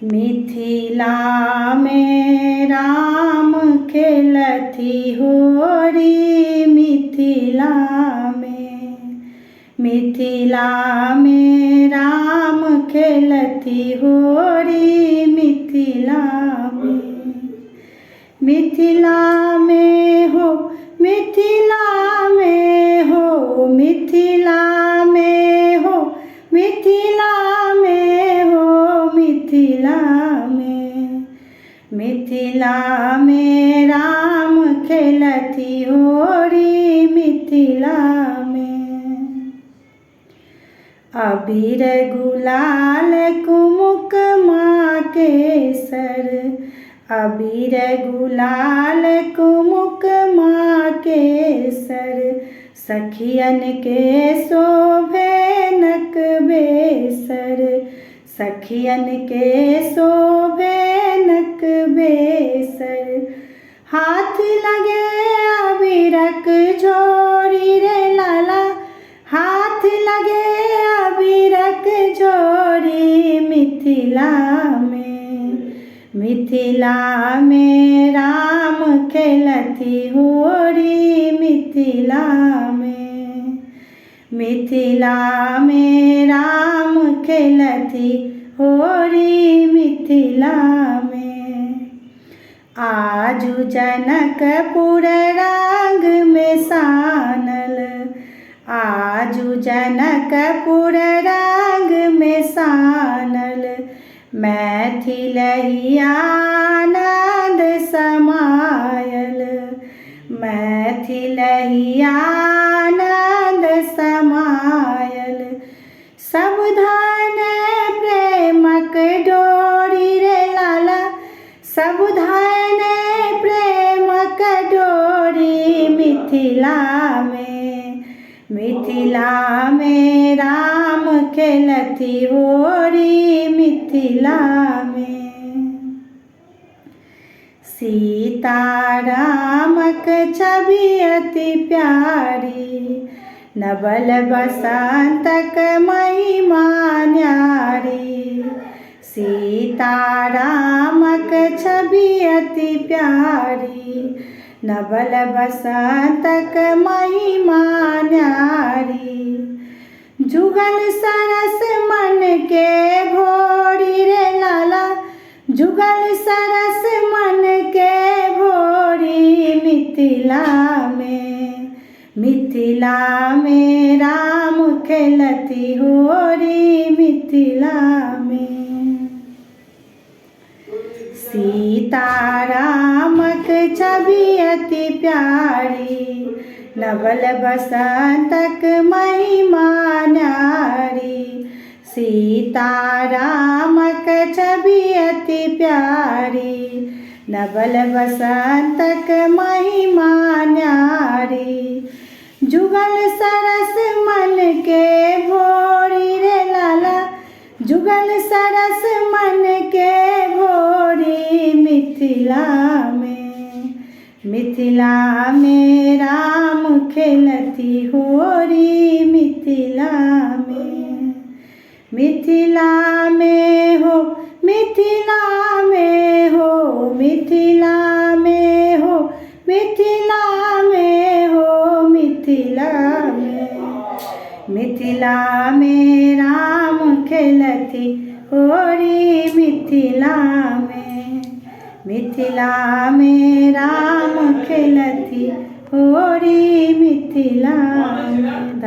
मिथिला में राम खेलथि होरी मिथिला में राम खेलथि होरी मिथिला में हो मिथिला में हो मिथिला में हो मिथिला में हो मिथिला में राम खेलथि होरी मिथिला में। अबीर गुलाल कुमुक माँ केसर अबीर गुलाल कुमुक माँ केसर सखियन के शोभे नक बेसर सखियन के शोभे नक बेसर। हाथ लगे अबीरक झोरी रे लाला हाथ लगे अबीरक झोरी मिथिला में राम खेलथि होरी मिथिला में राम खेलथि होरी मिथिला में। आजु जनकपुर राग में सानल आजु जनकपुर राग में सानल मैथिलहि आनंद समायल मैथिलहि आनंद समायल। सावधान प्रेमक डोरी रे लाला सावधान प्रेमक डोरी मिथिला में राम खेलथि होरी मिथिला में। सीता रामक छवि अति प्यारी नवल बसंतक महिमा न्यारी सीता रामक छवि अति प्यारी नवल बसंतक महिमा न्यारी। जुगल सरस मन के भोरी रे लाला जुगल सरस मन के भोरी मिथिला में राम खेलथि होरी मिथिला में। सीता रामक छवि अति प्यारी नवल बसंतक महिमा न्यारी सीता रामक छवि अति प्यारी नवल बसंतक महिमा न्यारी। जुगल सरस मन के भोरी रे लाला जुगल सरस मन के भोरी मिथिला में राम खेलथि होरी मिथिला में हो मिथिला में हो मिथिला में हो मिथिला में हो मिथिला में राम खेलथि होरी मिथिला में राम खेलथि होरी मिथिला में।